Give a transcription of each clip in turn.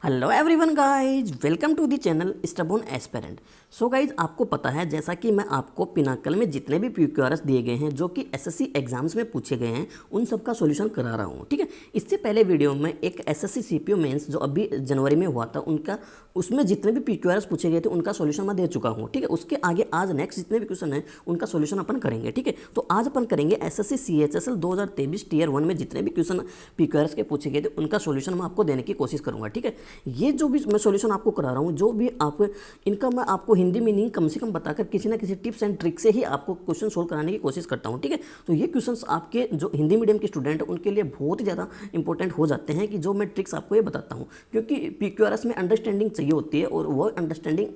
Hello everyone guys, welcome to the channel stubborn aspirant. So guys, आपको पता है जैसा कि मैं आपको पिनाकल में जितने भी PQRS दिए गए हैं जो कि SSC एग्जाम्स में पूछे गए हैं उन सब का सॉल्यूशन करा रहा हूँ। ठीक है, इससे पहले वीडियो में एक SSC CPO मेंस जो अभी जनवरी में हुआ था उनका उसमें जितने भी PQRS पूछे गए थे उनका सॉल्यूशन मैं दे चुका हूँ। ठीक है, उसके आगे आज नेक्स्ट जितने भी क्वेश्चन हैं उनका सॉल्यूशन अपन करेंगे। ठीक है, तो आज अपन करेंगे SSC CHSL 2023 टियर 1 में जितने भी क्वेश्चन PQRS के पूछे गए थे उनका सॉल्यूशन मैं आपको देने की कोशिश करूँगा। ठीक है, ये जो भी मैं सॉल्यूशन आपको करा रहा हूँ, जो भी आप इनका मैं आपको हिंदी मीनिंग कम से कम बताकर किसी ना किसी टिप्स एंड ट्रिक से ही आपको क्वेश्चन सोल्व कराने की कोशिश करता हूँ। ठीक है, तो ये क्वेश्चंस आपके जो हिंदी मीडियम के स्टूडेंट हैं उनके लिए बहुत ही ज़्यादा इंपॉर्टेंट हो जाते हैं कि जो मैं ट्रिक्स आपको ये बताता हूँ, क्योंकि PQRS में अंडरस्टैंडिंग चाहिए होती है और वो अंडरस्टैंडिंग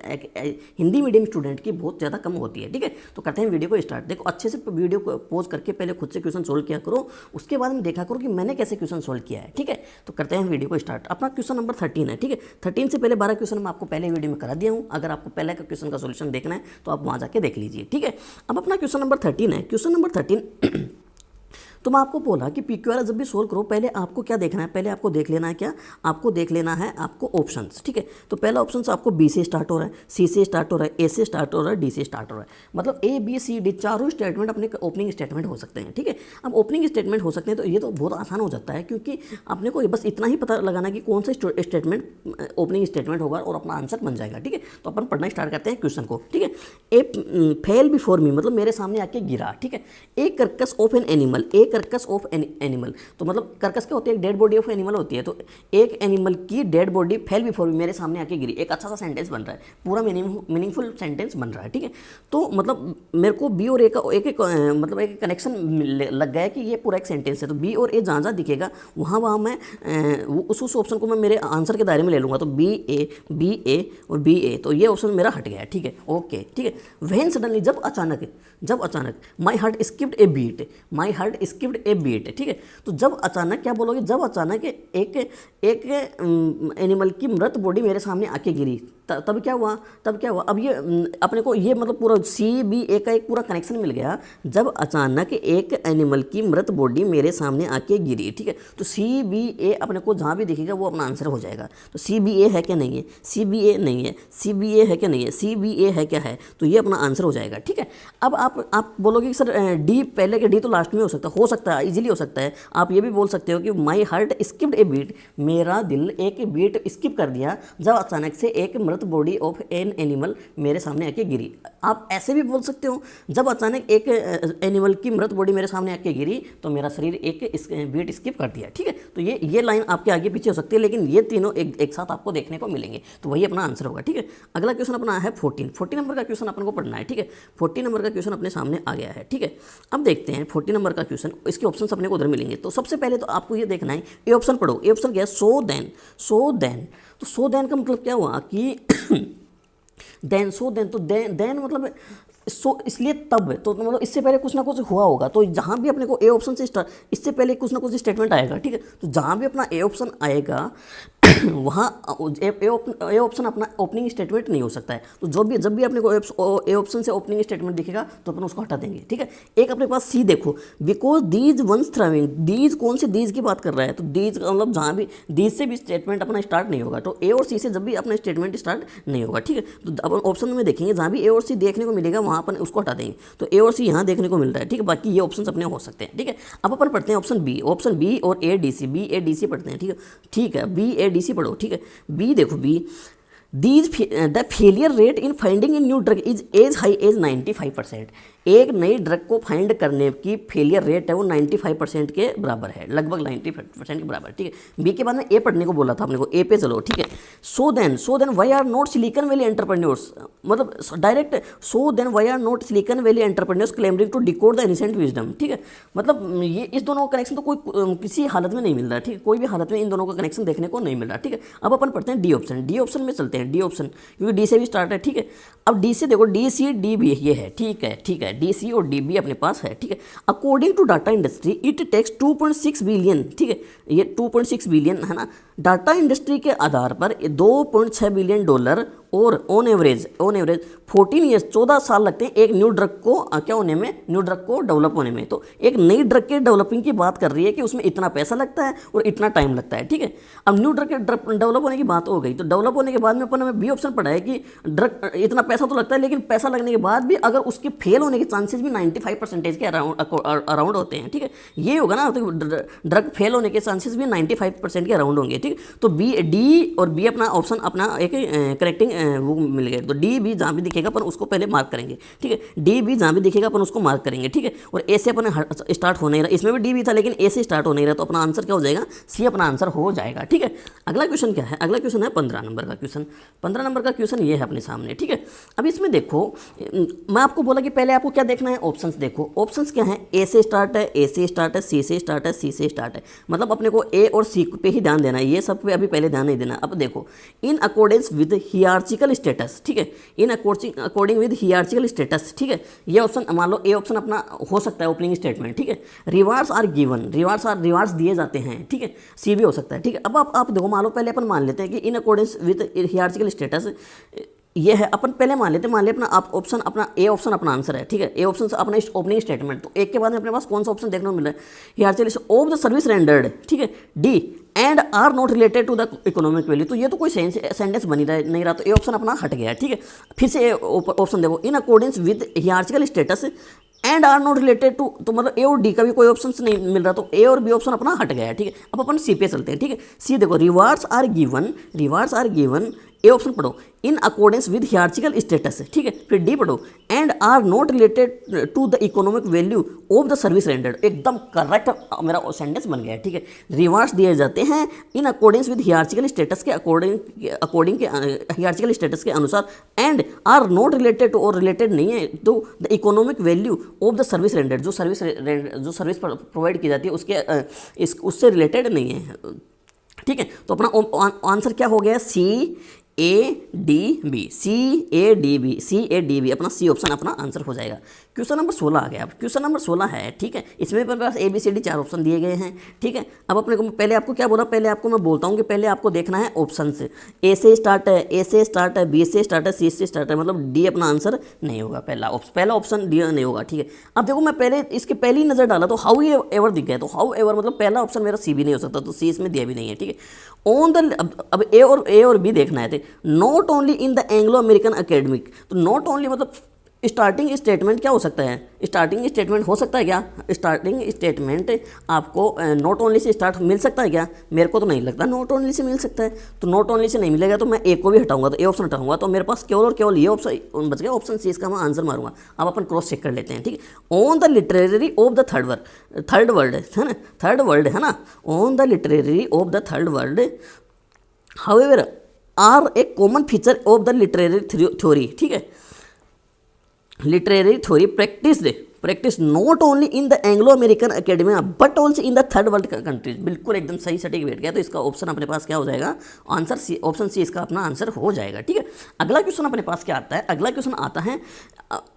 हिंदी मीडियम स्टूडेंट की बहुत ज़्यादा कम होती है। ठीक है, तो करते हैं वीडियो को स्टार्ट। देखो, अच्छे से वीडियो को पॉज करके पहले खुद से क्वेश्चन सोल्व किया करो, उसके बाद में देखा करो कि मैंने कैसे क्वेश्चन सोल्व किया है। ठीक है, तो करते हैं वीडियो को स्टार्ट। अपना क्वेश्चन नंबर 13 है। ठीक है, 13 से पहले 12 क्वेश्चन मैं आपको पहले वीडियो में करा दिया हूँ। अगर आपको पहले का क्वेश्चन का सॉल्यूशन देखना है तो आप वहाँ जाके देख लीजिए। ठीक है, अब अपना क्वेश्चन नंबर 13 है। क्वेश्चन नंबर 13 तो मैं आपको बोला कि PQRS जब भी सोल्व करो पहले आपको क्या देखना है, पहले आपको देख लेना है क्या, आपको देख लेना है आपको ऑप्शंस। ठीक है, तो पहला ऑप्शन आपको B से स्टार्ट हो रहा है, C से स्टार्ट हो रहा है, A से स्टार्ट हो रहा है, D से स्टार्ट हो रहा है। मतलब A B C D चारों स्टेटमेंट अपने ओपनिंग स्टेटमेंट हो सकते हैं। ठीक है, अब ओपनिंग स्टेटमेंट हो सकते हैं तो ये तो बहुत आसान हो जाता है, क्योंकि अपने को बस इतना ही पता लगाना कि कौन सा स्टेटमेंट ओपनिंग स्टेटमेंट होगा और अपना आंसर बन जाएगा। ठीक है, तो अपन पढ़ना स्टार्ट करते हैं क्वेश्चन को। ठीक है, ए फेल बिफोर मी मतलब मेरे सामने आके गिरा। ठीक है, a carcass of an animal, a carcass of animal तो मतलब कर्कस क्या होती है, एक डेड बॉडी ऑफ एनिमल होती है। तो एक एनिमल की dead body fail before me मेरे सामने आके गिरी, एक अच्छा सा सेंटेंस बन रहा है, पूरा मीनिंगफुल सेंटेंस बन रहा है। ठीक है, तो मतलब मेरे को बी और ए का मतलब एक कनेक्शन लग गया है कि ये पूरा एक सेंटेंस है। तो बी और ए जहाँ जहाँ दिखेगा वहाँ मैं उस ऑप्शन को मैं मेरे आंसर के दायरे में ले लूँगा। तो बी ए और बी ए, तो ये ऑप्शन मेरा हट गया है। ठीक है, ओके। ठीक है, व्हेन सडनली जब अचानक my heart skipped a beat, my heart skipped a beat. ठीक है, तो जब अचानक क्या बोलोगे, जब अचानक एक एनिमल की मृत बॉडी मेरे सामने आके गिरी, तब क्या हुआ, अब ये अपने को ये मतलब पूरा CBA का एक पूरा कनेक्शन मिल गया। जब अचानक एक एनिमल की मृत बॉडी मेरे सामने आके गिरी। ठीक है, तो CBA अपने को जहाँ भी दिखेगा वो अपना आंसर हो जाएगा। तो CBA है क्या नहीं है, CBA नहीं है, CBA है क्या नहीं है, CBA है क्या है, तो ये अपना आंसर हो जाएगा। ठीक है, अब आप बोलोगे कि सर डी पहले के डी तो लास्ट में हो सकता है, इजीली हो सकता है। आप ये भी बोल सकते हो कि my heart skipped a beat, मेरा दिल एक बीट स्किप कर दिया जब अचानक से एक मृत बॉडी ऑफ एन एनिमल मेरे सामने आके गिरी। आप ऐसे भी बोल सकते हो, जब अचानक एक एनिमल की मृत बॉडी मेरे सामने आके गिरी तो मेरा शरीर एक बीट स्किप कर दिया। ठीक है, तो ये लाइन आपके आगे पीछे हो सकती है, लेकिन ये तीनों एक साथ आपको देखने को मिलेंगे, तो वही अपना आंसर होगा। ठीक है, अगला क्वेश्चन अपना है 14 नंबर का क्वेश्चन अपन को पढ़ना है। ठीक है, 14 नंबर का क्वेश्चन अपने सामने आ गया है। ठीक है, अब देखते हैं 14 नंबर का क्वेश्चन, इसके ऑप्शन अपने को उधर मिलेंगे। तो सबसे पहले तो आपको ये देखना है, ये ऑप्शन पढ़ो। ये ऑप्शन क्या है, सो देन। तो सो देन का मतलब क्या हुआ कि देन, सो देन, तो देन मतलब सो इसलिए तब, तो मतलब इससे पहले कुछ ना कुछ हुआ होगा। तो जहाँ भी अपने को ए ऑप्शन से स्टार्ट, इससे पहले कुछ ना कुछ स्टेटमेंट आएगा। ठीक है, तो जहाँ भी अपना ए ऑप्शन आएगा वहाँ ए ऑप्शन अपना ओपनिंग स्टेटमेंट नहीं हो सकता है। तो जब भी अपने को ए ऑप्शन से ओपनिंग स्टेटमेंट दिखेगा तो अपन उसको हटा देंगे। ठीक है, एक अपने पास सी देखो, because these once thriving, these कौन से दीज की बात कर रहा है, तो दीज मतलब जहाँ भी दीज से भी स्टेटमेंट अपना स्टार्ट नहीं होगा। तो ए और सी से जब भी अपना स्टेटमेंट स्टार्ट नहीं होगा। ठीक है, तो अपन ऑप्शन में देखेंगे जहाँ भी ए और सी देखने को मिलेगा वहाँ अपन उसको हटा देंगे। तो ए और सी यहाँ देखने को मिल रहा है। ठीक है, बाकी ये ऑप्शन अपने हो सकते हैं। ठीक है, अब अपन पढ़ते हैं ऑप्शन बी और BADC पढ़ते हैं। ठीक है, BADC पढ़ो। ठीक है, बी देखो, B the failure rate in finding in new drug is as high as 95%। एक नई ड्रग को फाइंड करने की फेलियर रेट है वो 95% के बराबर है, लगभग 90% के बराबर। ठीक है, बी के बाद में ए पढ़ने को बोला था अपने को, ए पे चलो। ठीक है, so then why are not Silicon Valley entrepreneurs, मतलब direct so then why are not Silicon Valley entrepreneurs clamouring to decode the ancient wisdom. ठीक है, मतलब ये इस दोनों का कनेक्शन तो कोई किसी हालत में नहीं मिल रहा। ठीक है, कोई भी हालत में इन दोनों का कनेक्शन देखने को नहीं मिल रहा। ठीक है, अब अपन पढ़ते हैं डी ऑप्शन में चलते हैं। डी ऑप्शन क्योंकि डी से भी स्टार्ट है। ठीक है, अब डी से देखो, DCDB ये है। ठीक है, DC और DB अपने पास है। ठीक है, according to data industry it takes 2.6 billion. ठीक है, ये 2.6 बिलियन है ना, डाटा इंडस्ट्री के आधार पर $2.6 बिलियन और ऑन एवरेज 14 ईयर्स 14 साल लगते हैं एक न्यू ड्रग को क्या होने में, न्यू ड्रग को डेवलप होने में। तो एक नई ड्रग के डेवलपिंग की बात कर रही है कि उसमें इतना पैसा लगता है और इतना टाइम लगता है, ठीक है। अब न्यू ड्रग के डेवलप होने की बात हो गई, तो डेवलप होने के बाद में अपन हमें बी ऑप्शन पढ़ा है कि ड्रग इतना पैसा तो लगता है, लेकिन पैसा लगने के बाद भी अगर उसके फेल होने के चांसेस भी 95% के अराउंड होते हैं, ठीक है। ये होगा ना, तो ड्रग फेल होने के चांसेस भी 95% के अराउंड होंगे, ठीक है। तो बी, डी और बी अपना ऑप्शन अपना एक करेक्टिंग वो मिल गए। तो डी बी जहाँ भी दिखेगा अपन उसको पहले मार्क करेंगे, ठीक है। डी बी जहाँ भी दिखेगा अपन उसको मार्क करेंगे, ठीक है। और ए से अपन स्टार्ट हो नहीं रहा, इसमें भी डी बी था लेकिन ए से स्टार्ट हो नहीं रहा, तो अपना आंसर क्या हो जाएगा, सी अपना आंसर हो जाएगा, ठीक है। अगला क्वेश्चन क्या है, अगला क्वेश्चन है 15 नंबर का क्वेश्चन। 15 नंबर का क्वेश्चन ये है अपने सामने, ठीक है। अब इसमें देखो, मैं आपको बोला कि पहले आपको क्या देखना है, ऑप्शंस देखो। ऑप्शंस क्या है, ए से स्टार्ट है, ए से स्टार्ट है, सी से स्टार्ट है, सी से स्टार्ट है, मतलब अपने को ए और सी पे ही ध्यान देना है, ये सब पे अभी पहले ध्यान नहीं देना। अब देखो, in accordance with hierarchical status, ठीक है, in according with hierarchical status, ठीक है। ये ऑप्शन मान लो ए ऑप्शन अपना हो सकता है ओपनिंग स्टेटमेंट, ठीक है। रिवार्ड्स आर गिवन, रिवार्ड्स दिए जाते हैं, ठीक है। सी भी हो सकता है, ठीक है। अब आप देखो, मान लो पहले अपन मान लेते हैं कि इन अकॉर्डेंस विद हियरार्चिकल स्टेटस ये है, अपन पहले मान लेते अपना आप ऑप्शन अपना ए ऑप्शन अपना आंसर है, ठीक है। ए ऑप्शन अपना ओपनिंग स्टेटमेंट, तो एक के बाद में अपने पास कौन सा ऑप्शन देखने को मिल रहा है, hierarchical of the service rendered, ठीक है। D and are not related to the economic value, तो ये तो कोई सेंटेंस बनी नहीं रहा, तो ए ऑप्शन अपना हट गया, ठीक है। फिर से ऑप्शन देखो, in accordance with hierarchical status and are not related to, तो मतलब ए और डी का भी कोई ऑप्शन नहीं मिल रहा, तो ए और बी ऑप्शन अपना हट गया है, ठीक है। अब अपन सी पे चलते हैं, ठीक है। सी देखो, rewards are given, A option पढ़ो, in accordance with hierarchical status, ठीक है। फिर डी पढ़ो, and are not related to the economic value of the service rendered, एकदम करेक्ट मेरा सेंटेंस बन गया है, ठीक है। रिवार्ड्स दिए जाते हैं in accordance with hierarchical status के अकॉर्डिंग के हियरार्चिकल स्टेटस के अनुसार, and are not related to और रिलेटेड नहीं है to the economic value of the service rendered, जो सर्विस प्रोवाइड की जाती है उससे रिलेटेड नहीं है, ठीक है। तो अपना आंसर क्या हो गया, C A D B, C A D B अपना सी ऑप्शन अपना आंसर हो जाएगा। क्वेश्चन नंबर 16 आ गया। अब क्वेश्चन नंबर 16 है, ठीक है। इसमें अपने पास A B C D 4 option दिए गए हैं, ठीक है। अब अपने को पहले आपको क्या बोला, पहले आपको मैं बोलता हूँ कि पहले आपको देखना है ऑप्शन से, ए से स्टार्ट है, बी से स्टार्ट है, सी से स्टार्ट है, मतलब डी अपना आंसर नहीं होगा, पहला ऑप्शन डी नहीं होगा, ठीक है। अब देखो, मैं पहले इसके पहली ही नज़र डाला तो हाउ एवर दिख गया, तो हाउ एवर मतलब पहला ऑप्शन मेरा सी भी नहीं हो सकता, तो सी इसमें दिया भी नहीं है, ठीक है। ऑन द अब ए और बी देखना है, not only in the Anglo American academic, तो नॉट ओनली मतलब स्टार्टिंग स्टेटमेंट क्या हो सकता है, स्टार्टिंग स्टेटमेंट हो सकता है क्या, स्टार्टिंग स्टेटमेंट आपको नॉट ओनली से स्टार्ट मिल सकता है क्या, मेरे को तो नहीं लगता नॉट ओनली से मिल सकता है। तो नॉट ओनली से नहीं मिलेगा तो मैं ए को भी हटाऊंगा, तो ए ऑप्शन हटाऊंगा, तो मेरे पास केवल और केवल ये ऑप्शन बच गया, ऑप्शन सी इसका मैं आंसर मारूंगा। अब अपन क्रॉस चेक कर लेते हैं, ठीक है। On the literary of the third world है ना, on the literary of the third world however are a common feature of the literary theory, ठीक है। Literary theory practice not only in the Anglo American academy but also in the third world countries, बिल्कुल एकदम सही सटीक बैठ गया। तो इसका ऑप्शन अपने पास क्या हो जाएगा, आंसर सी, ऑप्शन सी इसका अपना आंसर हो जाएगा, ठीक है। अगला क्वेश्चन अपने पास क्या आता है, अगला क्वेश्चन आता है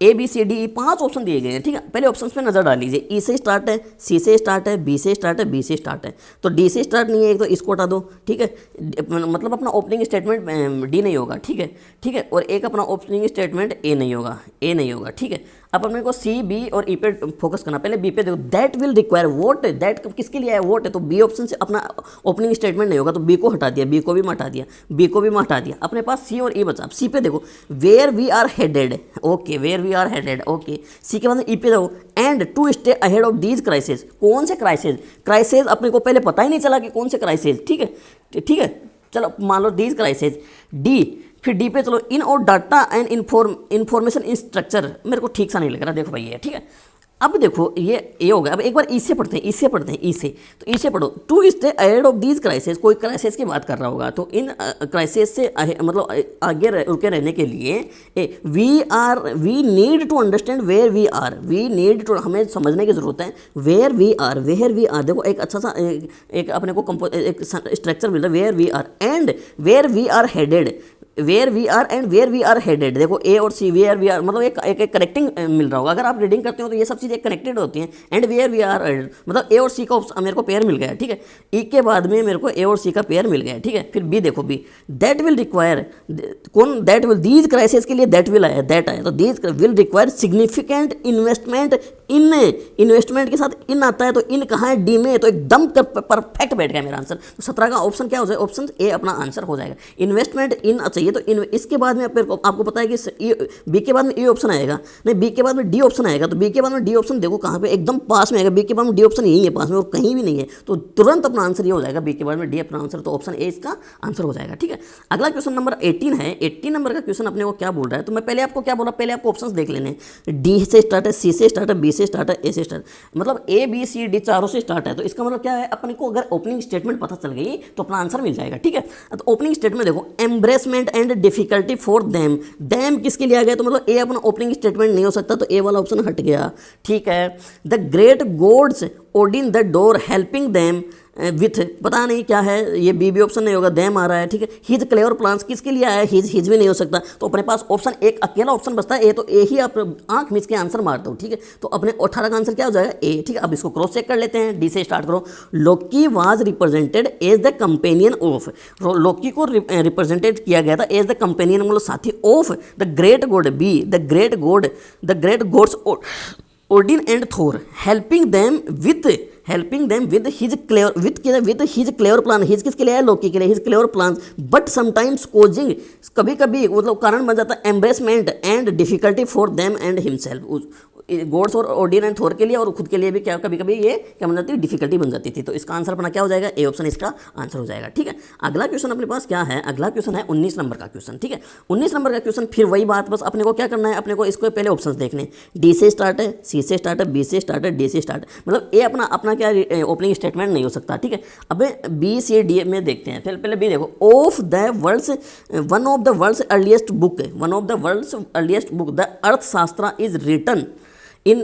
A B C D 5 option दिए गए हैं, ठीक है। पहले ऑप्शन पे नजर डाल लीजिए, ई से स्टार्ट है, सी से स्टार्ट है, बी से स्टार्ट है, बी से स्टार्ट है, तो डी से स्टार्ट नहीं है, एक तो इसको हटा दो, ठीक है। मतलब अपना ओपनिंग स्टेटमेंट डी नहीं होगा, ठीक है। और एक अपना ओपनिंग स्टेटमेंट ए नहीं होगा, ठीक है। अब अपने को सी बी और ई पे फोकस करना, पहले बी पे देखो, that will require vote, that किसके लिए है, वोट है, तो बी ऑप्शन से अपना ओपनिंग स्टेटमेंट नहीं होगा, तो बी को हटा दिया, बी को भी हटा दिया, अपने पास सी और ई बचा। अब सी पे देखो, where we are headed, okay, C के बाद ई पे देखो, and to stay ahead of these crisis, कौन से क्राइसिस अपने को पहले पता ही नहीं चला कि कौन से क्राइसिस, ठीक है। चलो मान लो दीज क्राइसिस, डी, फिर डी पे चलो, इन और data and information in structure, मेरे को ठीक सा नहीं लग रहा, देखो भाई ये, ठीक है। अब देखो ये हो गया। अब एक बार ई से पढ़ते हैं, तो ई से पढ़ो, to stay ahead of these crisis, कोई क्राइसिस की बात कर रहा होगा, तो इन क्राइसिस से मतलब आगे रुके रहने के लिए we need to understand where we are, हमें समझने की जरूरत है वेयर वी आर, देखो एक अच्छा सा एक अपने को एक स्ट्रक्चर मिल रहा है, where we are and where we are headed, where we are and where we are headed. देखो ए और सी, वेयर वी आर मतलब एक कनेक्टिंग मिल रहा होगा। अगर आप रीडिंग करते हो तो ये सब चीज़ें कनेक्टेड होती हैं। And where we are headed मतलब ए और सी का मेरे को पेयर मिल गया, ठीक है। ई के बाद में मेरे को ए और सी का पेयर मिल गया, ठीक है। फिर बी देखो, बी दैट विल रिक्वायर, कौन दैट विल, दीज क्राइसिस के लिए दैट विल आया, दैट आया तो these will require significant investment in, investment के साथ इन आता है तो इन कहाँ है, डी में, तो एकदम परफेक्ट बैठ गया मेरा आंसर। तो 17 का ऑप्शन क्या हो जाएगा, ऑप्शन ए अपना आंसर हो जाएगा। इन्वेस्टमेंट इन चाहिए तो इन, इसके बाद में आपको पता है कि बी के बाद में ए ऑप्शन आएगा, नहीं बी के बाद में डी ऑप्शन आएगा, तो बी के बाद में डी ऑप्शन देखो कहाँ पे, एकदम पास में आएगा। बी के बाद में डी ऑप्शन यही है पास में और कहीं भी नहीं है, तो तुरंत अपना आंसर ये हो जाएगा, बी के बाद में डी अपना आंसर, तो ऑप्शन ए इसका आंसर हो जाएगा, ठीक है। अगला क्वेश्चन नंबर 18 है। 18 नंबर का क्वेश्चन अपने को क्या बोल रहा है, तो मैं पहले आपको क्या बोला, पहले आपको ऑप्शंस देख लेने, डी से स्टार्ट है, सी से स्टार्ट है, बी से स्टार्ट है, ए से स्टार्ट, मतलब ए बी सी डी चारों से स्टार्ट है। तो इसका मतलब क्या है, अपने को अगर ओपनिंग स्टेटमेंट पता चल गई तो अपना आंसर मिल जाएगा, ठीक है। तो ओपनिंग स्टेटमेंट देखो, embarrassment and difficulty for them, them किसके लिए आ गया, तो मतलब ए अपना ओपनिंग स्टेटमेंट नहीं हो सकता, तो ए वाला ऑप्शन हट गया, ठीक है। The great gods Odin the door helping them with, पता नहीं क्या है, ये बी ऑप्शन नहीं होगा, देम आ रहा है, ठीक है। हिज क्लेवर प्लान्स किसके लिए आया है, हिज भी नहीं हो सकता, तो अपने पास ऑप्शन एक अकेला ऑप्शन बचता है ए, तो ए ही आप आंख मिच के आंसर मारते हो, ठीक है। तो अपने 18 का आंसर क्या हो जाएगा, ए, ठीक है। अब इसको क्रॉस चेक कर लेते हैं, डी से स्टार्ट करो। Loki was represented as the companion of, Loki को रिप्रेजेंटेड किया गया था एज द कंपेनियन मतलब साथी of the great god, B the great gods Odin and Thor helping them with his clever plan, his किसके लिए है, लोकी के लिए, his clever plan, but sometimes causing, कभी कभी मतलब कारण बन जाता है embarrassment and difficulty for them and himself, gods और ओडिन एंड थोर के लिए और खुद के लिए भी क्या कभी कभी ये क्या बन जाती है, डिफिकल्टी बन जाती थी। तो इसका आंसर अपना क्या हो जाएगा, ए ऑप्शन इसका आंसर हो जाएगा, ठीक है। अगला क्वेश्चन अपने पास क्या है, अगला क्वेश्चन है 19 नंबर का क्वेश्चन, ठीक है। 19 नंबर का क्वेश्चन फिर वही बात, बस अपने को क्या करना है, अपने को इसको पहले ऑप्शंस देखने, डी से स्टार्ट है, सी से स्टार्ट है, बी से स्टार्ट है, डी से स्टार्ट है, मतलब ए अपना क्या ओपनिंग स्टेटमेंट नहीं हो सकता, ठीक है। अब बी सी डी में देखते हैं, पहले बी देखो, of the world's one of the world's earliest book, the Arthashastra is written in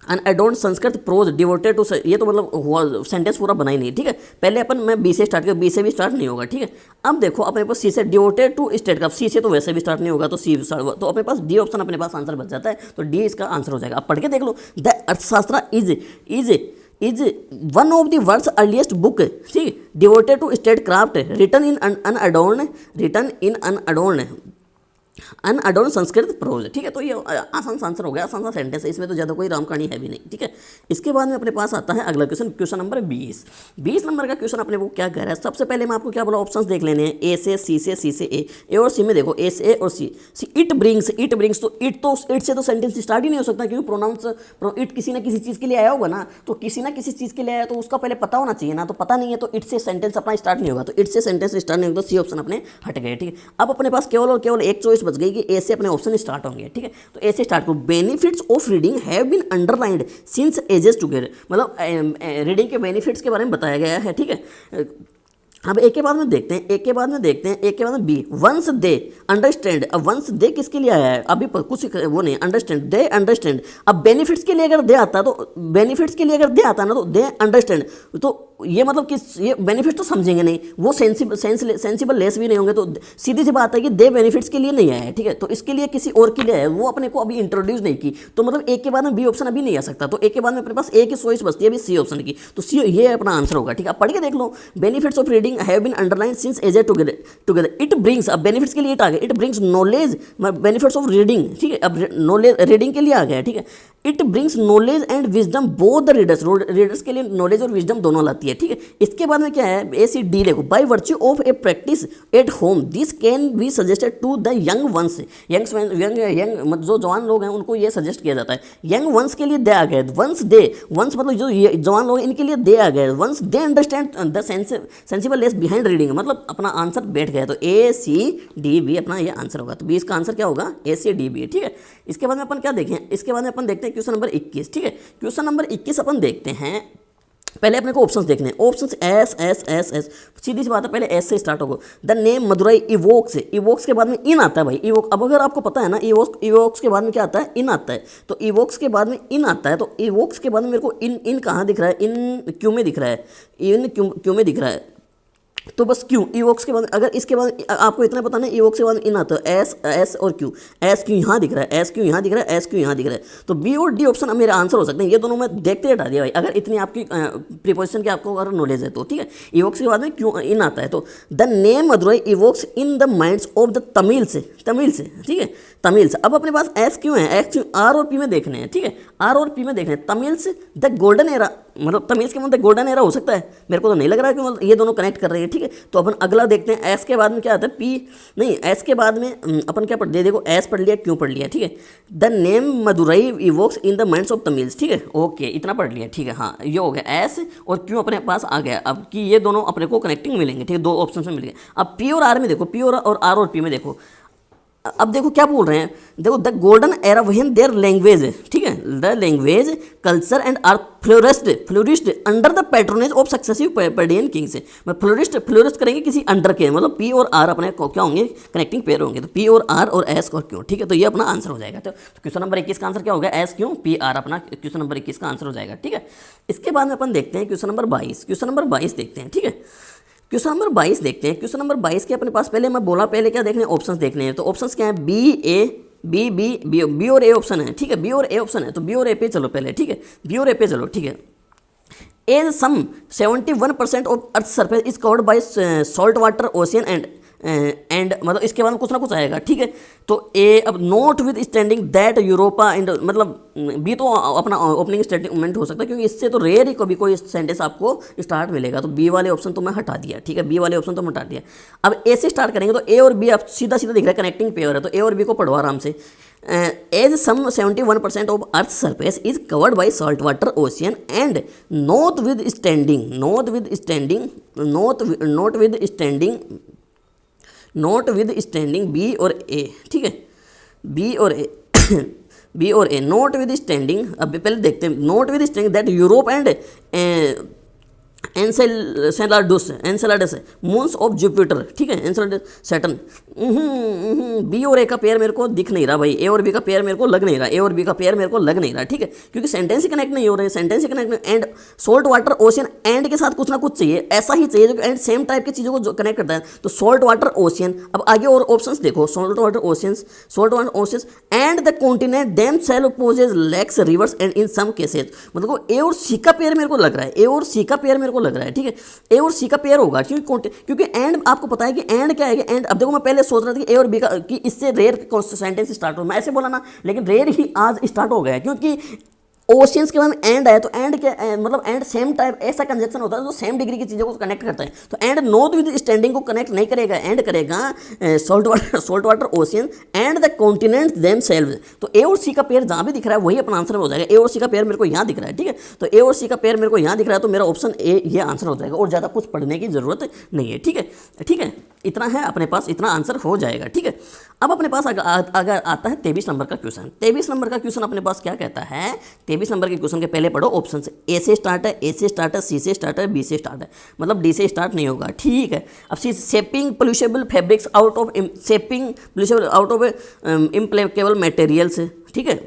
unadorned Sanskrit prose devoted to, ये तो मतलब सेंटेंस पूरा बना ही नहीं, ठीक है। पहले मैं बी से स्टार्ट किया, बी से भी स्टार्ट नहीं होगा, ठीक है। अब देखो अपने पास सी से डिवोटेड टू स्टेट का, सी से तो वैसे भी स्टार्ट नहीं होगा, तो सी, तो अपने पास डी ऑप्शन अपने पास आंसर बच जाता है, तो डी इसका आंसर हो जाएगा। अब पढ़ के देख लो, the Arthashastra is one of the world's earliest book, ठीक, devoted to statecraft, written in unadorned Sanskrit prose, ठीक है। तो ये आसान सा आंसर हो गया, आसान सा सेंटेंस है, इसमें तो ज़्यादा कोई रामकहानी है भी नहीं, ठीक है। इसके बाद में अपने पास आता है अगला क्वेश्चन, क्वेश्चन नंबर 20 नंबर का क्वेश्चन अपने को क्या कह रहा है। सबसे पहले मैं आपको क्या बोला, ऑप्शंस देख लेने हैं, ए से सी से, सी से ए और सी में देखो, ए से ए और सी इट ब्रिंग्स, तो इट से तो सेंटेंस स्टार्ट ही नहीं हो सकता, क्योंकि प्रोनाउंस इट किसी ना किसी चीज़ के लिए आया होगा ना, तो किसी ना किसी चीज़ के लिए आया तो उसका पहले पता होना चाहिए ना, तो पता नहीं है तो इट से सेंटेंस अपना स्टार्ट नहीं होगा, तो इट से सेंटेंस स्टार्ट नहीं होगा, तो सी ऑप्शन अपने हट गए, ठीक है। अब अपने पास केवल और केवल एक चॉइस बच गई कि ए से अपने ऑप्शन स्टार्ट होंगे, ठीक है। तो ए से स्टार्ट करो, benefits of reading have been underlined since ages together, मतलब रीडिंग के बेनिफिट्स के बारे में बताया गया है, ठीक है। अब एक के बाद में देखते हैं, एक के बाद में बी, वंस दे अंडरस्टैंड। अब वंस दे किसके लिए आया है, अभी कुछ वो नहीं, अंडरस्टैंड, दे अंडरस्टैंड। अब बेनिफिट्स के लिए अगर दे आता है ना, तो दे अंडरस्टैंड, तो ये मतलब कि ये बेनिफिट्स तो समझेंगे नहीं, वो सेंसिबल लेस भी नहीं होंगे, तो सीधी सी बात है कि दे बेनिफिट्स के लिए नहीं आया है, ठीक है। तो इसके लिए किसी और के लिए है, वो अपने को अभी इंट्रोड्यूस नहीं की, तो मतलब एक के बाद में बी ऑप्शन अभी नहीं आ सकता, तो एक के बाद में अपने पास ए की चॉइस बचती है अभी सी ऑप्शन की, तो सी ये अपना आंसर होगा, ठीक है। पढ़ के देख लो, benefits of reading have been underlined since ages together, it brings, अब बेनिफिट्स के लिए इट आ गया, it brings knowledge, benefits of reading, ठीक है। अब नॉलेज रीडिंग के लिए आ गया, ठीक है। It brings knowledge and wisdom both the readers के लिए नॉलेज और विजडम दोनों लाती है, ठीक है। इसके बाद में क्या है, ए सी डी देखो, by virtue of a practice at home this can be suggested to the young ones, young जो जवान लोग हैं उनको ये सजेस्ट किया जाता है। यंग वंस के लिए दे आ गए, वंस मतलब जो जवान लोग इनके लिए दे आ गए, once they understand the sensible less behind reading, मतलब अपना आंसर बैठ गया, तो ए सी डी बी अपना ये आंसर होगा, तो बी इसका आंसर क्या होगा, ए सी डी बी, ठीक है। इसके बाद में अपन क्या देखें, इसके बाद में अपन देखते हैं क्वेश्चन नंबर 21, ठीक है। क्वेश्चन नंबर 21 अपन देखते हैं, पहले अपने को ऑप्शंस देखने हैं, ऑप्शंस एस, सीधी सी बात है, पहले एस से स्टार्ट होगा। द नेम मदुरई इवोक्स के बाद में इन आता है भाई, इवोक। अब अगर आपको पता है ना, इवोक्स के बाद में क्या आता है, इन आता है, तो इवोक्स के बाद में इन आता है, तो इवोक्स के बाद में मेरे को इन कहाँ दिख रहा है, इन क्यों में दिख रहा है, इन क्यों में दिख रहा है, तो बस क्यू इवोक्स के बाद, अगर इसके बाद आपको इतना पता नहीं इवोक्स के बाद इन आता है एस और क्यू, एस क्यू यहाँ दिख रहा है, एस क्यू यहाँ दिख रहा है, एस क्यू यहाँ दिख रहा है, तो बी और डी ऑप्शन अब मेरा आंसर हो सकते हैं। ये दोनों मैं देखते ही हटा दिया भाई, अगर इतनी आपकी प्रीपोजिशन की आपको अगर नॉलेज है तो ठीक है। इवोक्स के बाद में क्यू इन आता है, तो the name Madurai evokes in the minds of the Tamil से, ठीक है, तमिल से। अब अपने पास एस क्यू है, एक्स क्यू आर और पी में देखने हैं, ठीक है, आर और पी में देखने हैं। तमिल से द गोल्डन एरा, मतलब तमिल के मतलब गोल्डन एरा हो सकता है, मेरे को तो नहीं लग रहा है कि मतलब ये दोनों कनेक्ट कर रहे हैं, ठीक है। तो अपन अगला देखते हैं, एस के बाद में क्या आता है, पी नहीं, एस के बाद में अपन क्या पढ़, देखो एस पढ़ लिया, क्यों पढ़ लिया, ठीक है। The name Madurai evokes in the minds of Tamils, ठीक है, ओके इतना पढ़ लिया, ठीक है। हाँ ये हो गया, एस और क्यों अपने पास आ गया। अब कि ये दोनों अपने को कनेक्टिंग मिलेंगे, ठीक है, दो ऑप्शन में मिल गए। अब पी और आर में देखो, पी और आर और पी में देखो, अब देखो क्या बोल रहे हैं, देखो the golden era when their language, ठीक है, the language culture and are flourished under the patronage of successive Pandyan kings. मैं फ्लोरिस्ट करेंगे किसी अंडर के, मतलब पी और आर अपने क्या होंगे, कनेक्टिंग पेयर होंगे, तो पी और आर और एस और क्यों, ठीक है। तो ये अपना आंसर हो जाएगा। तो क्वेश्चन नंबर 21 का आंसर क्या होगा, एस क्यों पी आर, अपना क्वेश्चन नंबर 21 का आंसर हो जाएगा, ठीक है। इसके बाद में अपन देखते हैं क्वेश्चन नंबर 22, क्वेश्चन नंबर 22 देखते हैं, ठीक है। क्वेश्चन नंबर 22 देखते हैं। क्वेश्चन नंबर 22 के अपने पास पहले मैं बोला, पहले क्या देखने, ऑप्शंस देखने हैं। तो ऑप्शंस क्या है, B A B B B B और ए ऑप्शन है, ठीक है, बी और ए ऑप्शन है। तो बी और ए पे चलो पहले, ठीक है, बी और ए पे चलो, ठीक है। As some 71% of earth surface is covered by salt water ocean and मतलब इसके बाद में कुछ ना कुछ आएगा, ठीक है। तो ए, अब note with standing that Europa and, मतलब बी तो अपना ओपनिंग स्टेटमेंट हो सकता है, क्योंकि इससे तो रेयर ही कभी कोई सेंटेंस आपको स्टार्ट मिलेगा। तो बी वाले ऑप्शन तो मैं हटा दिया, ठीक है, बी वाले ऑप्शन तो मैं हटा दिया। अब ए से स्टार्ट करेंगे, तो ए और बी अब सीधा सीधा दिख रहा है, कनेक्टिंग पेयर है, तो ए और बी को पढ़ो आराम से। As some 71% of earth surface is covered by salt water ocean and notwithstanding B और ए, ठीक है, बी और ए बी और ए नॉट विद स्टैंडिंग। अब पहले देखते हैं, not with standing that Europe and Enceladus moons of Jupiter, ठीक है, एनसेलाडस सैटर्न। बी और ए का पेयर मेरे को दिख नहीं रहा भाई, ए और बी का पेयर मेरे को लग नहीं रहा, ए और बी का पेयर मेरे को लग नहीं रहा, ठीक है, क्योंकि सेंटेंस ही कनेक्ट नहीं हो रहे, सेंटेंस ही कनेक्ट नहीं। And salt water ocean, and के साथ कुछ ना कुछ चाहिए, ऐसा ही चाहिए जो एंड सेम टाइप की चीज़ों को जो कनेक्ट करता है। तो सॉल्ट वाटर ओशियन, अब आगे और ऑप्शंस देखो, salt water oceans and the continent themselves possess lakes rivers and in some cases. मतलब ए और सी का पेयर मेरे को लग रहा है, ए और सी का पेयर मेरे को लग रहा है, ठीक है, ए और सी का पेयर होगा, क्योंकि एंड आपको पता है कि एंड क्या है, एंड। अब देखो मैं पहले सोच रहा था कि ए और बी का कि इससे रेयर सेंटेंस स्टार्ट हो, मैं ऐसे बोला ना, लेकिन रेयर ही आज स्टार्ट हो गया है, क्योंकि ओशियंस के बाद एंड आया, तो एंड के मतलब एंड सेम टाइप ऐसा कंजक्शन होता है जो सेम डिग्री की चीज़ों को कनेक्ट करता है। तो एंड नॉट विद स्टैंडिंग को कनेक्ट नहीं करेगा, एंड करेगा salt water ocean and the continent them selves. तो ए और सी का पेयर जहाँ भी दिख रहा है वही अपना आंसर हो जाएगा। ए और सी का पेयर मेरे को यहाँ दिख रहा है, ठीक है, तो ए और सी का पेयर मेरे को यहाँ दिख रहा है, तो मेरा ऑप्शन ए ये आंसर हो जाएगा, और ज़्यादा कुछ पढ़ने की जरूरत नहीं है, ठीक है, ठीक है, इतना है अपने पास, इतना आंसर हो जाएगा, ठीक है। अब अपने पास अगर आता है 23 नंबर का क्वेश्चन। 23 नंबर का क्वेश्चन अपने पास क्या कहता है, 23 नंबर के क्वेश्चन के पहले पढ़ो ऑप्शन से, ए से स्टार्ट है, सी से स्टार्ट है, बी से स्टार्ट है, मतलब डी से स्टार्ट नहीं होगा, ठीक है। अब C shaping pollutable fabrics out of implacable materials, ठीक है,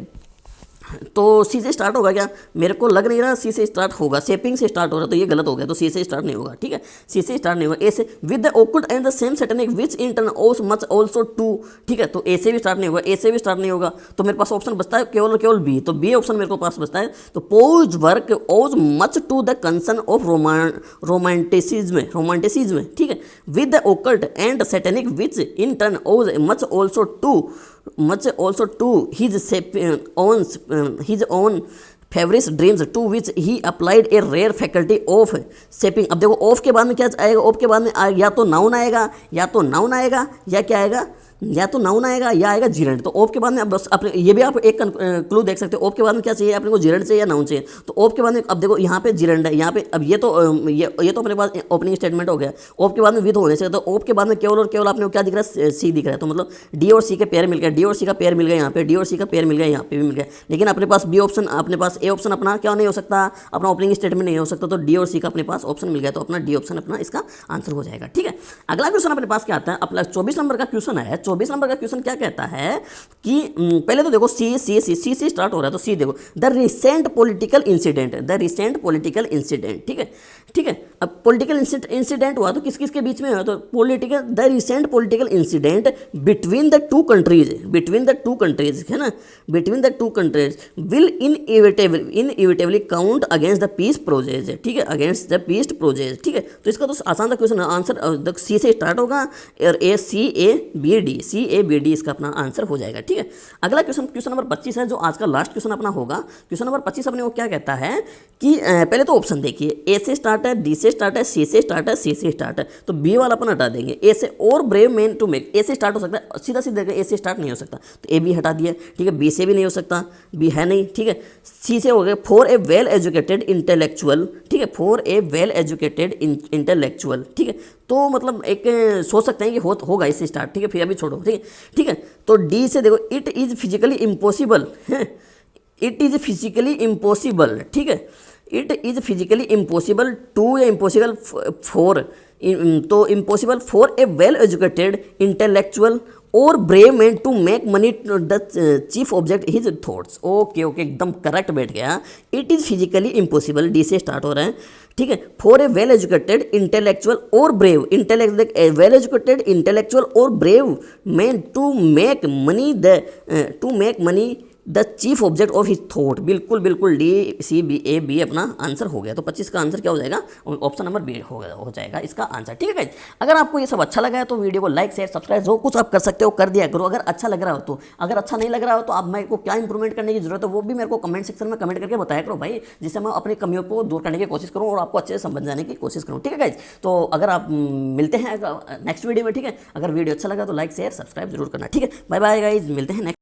तो सी से स्टार्ट होगा क्या, मेरे को लग नहीं रहा सी से स्टार्ट होगा, शेपिंग से स्टार्ट हो रहा है, तो ये गलत हो गया, तो सी से स्टार्ट नहीं होगा, ठीक है, सी से स्टार्ट नहीं होगा। ए से with the occult and the same satanic which in turn owes much also to, ठीक है, तो ए से भी स्टार्ट नहीं होगा, ए से भी स्टार्ट नहीं होगा, तो मेरे पास ऑप्शन बचता है केवल बी, तो बी ऑप्शन मेरे को पास बचता है। तो Poe's work owes much to the concern of romanticism, ठीक है, with the occult and satanic which in turn owes much also to his own favorite dreams to which he applied a rare faculty of shaping। अब देखो of के बाद में क्या आएगा, of के बाद में या तो नाउन आएगा या क्या आएगा, या तो नाउन आएगा या आएगा जीरेंड। तो ऑफ के बाद में बस अपने ये भी आप एक क्लू देख सकते हो, ऑफ के बाद में क्या चाहिए अपने को, जीरेंड चाहिए या नाउन चाहिए। तो ऑफ के बाद में अब देखो यहाँ पे जीरेंड है, यहाँ पे अब ये तो अपने पास ओपनिंग स्टेटमेंट हो गया। ऑफ के बाद में विद होने से, तो ऑफ के बाद में केवल और केवल आपने को क्या दिख रहा है, सी दिख रहा है। तो मतलब डी और सी के पेयर मिल गया, डी और सी का पेयर मिल गया यहाँ पे, डी और सी का पेयर मिल गया यहाँ पे भी मिल गया। लेकिन अपने पास बी ऑप्शन, अपने पास ए ऑप्शन अपना क्या नहीं हो सकता, अपना ओपनिंग स्टेटमेंट नहीं हो सकता। तो डी और सी का अपने पास ऑप्शन मिल गया, तो अपना डी ऑप्शन अपना इसका आंसर हो जाएगा, ठीक है। अगला क्वेश्चन अपने पास क्या आता है, अपना 24 नंबर का क्वेश्चन है। सो 20 नंबर का क्वेश्चन क्या कहता है कि पहले तो देखो सी से स्टार्ट हो रहा है, तो सी देखो the recent political incident, the recent political incident, ठीक है, ठीक है। अब पॉलिटिकल इंसिडेंट हुआ तो किस किस के बीच में हुआ, तो political, the recent political incident between the two countries, between the two countries, है ना, between the two countries will inevitably count against the peace process, ठीक है, अगेंस्ट द पीस प्रोजेज, ठीक है। तो इसका तो आसान था क्वेश्चन, आंसर सी से स्टार्ट होगा और CABD इसका अपना आंसर हो जाएगा, ठीक है। अगला क्वेश्चन, क्वेश्चन नंबर 25 है, जो आज का लास्ट क्वेश्चन अपना होगा। क्वेश्चन नंबर 25 अपने वो क्या कहता है कि पहले तो ऑप्शन देखिए, ए से स्टार्ट है, डी से स्टार्ट है, सी से स्टार्ट है, सी से स्टार्ट है, तो बी वाला अपन हटा देंगे। ए से और ब्रेव मैन टू मेक, ए से स्टार्ट हो सकता है, सीधा सीधा ए से स्टार्ट नहीं हो सकता, तो ए बी हटा दिया, ठीक है। बी से भी नहीं हो सकता, बी है नहीं, ठीक है। सी से हो गया for a well educated intellectual, ठीक है, for a well educated intellectual, ठीक है। तो मतलब एक सोच सकते हैं कि होगा इससे स्टार्ट, ठीक है, फिर अभी छोड़ो, ठीक है, ठीक है। तो डी से देखो इट इज़ फिजिकली इम्पॉसिबल है, इट इज़ फिजिकली इम्पॉसिबल, ठीक है, it is physically impossible to या इम्पॉसिबल फॉर, तो impossible for a well educated intellectual और brave man to make money the chief object his thoughts. Okay okay, एकदम correct बैठ गया। It is physically impossible, D से start हो रहा है, ठीक है, for a well educated intellectual और ब्रेव, वेल एजुकेटेड इंटेलेक्चुअल और brave man to make money the chief object of his thought. बिल्कुल बिल्कुल, DCBA अपना आंसर हो गया। तो 25 का आंसर क्या हो जाएगा, ऑप्शन नंबर बी हो जाएगा इसका आंसर, ठीक है गाइस। अगर आपको ये सब अच्छा लगा है तो वीडियो को लाइक शेयर सब्सक्राइब जो कुछ आप कर सकते हो कर दिया करो, अगर अच्छा लग रहा हो तो। अगर अच्छा नहीं लग रहा हो तो आप मेरे को क्या इंप्रूवमेंट करने की जरूरत है वो भी मेरे को कमेंट सेक्शन में कमेंट करके बताया करो भाई, जिससे मैं अपनी कमियों को दूर करने की कोशिश करूँ और आपको अच्छे से समझ जाने की कोशिश करूँ, ठीक है गाइस। तो अगर आप मिलते हैं नेक्स्ट वीडियो में, ठीक है। अगर वीडियो अच्छा लगा तो लाइक शेयर सब्सक्राइब जरूर करना, ठीक है। बाय बाय गाइस, मिलते हैं नेक्स्ट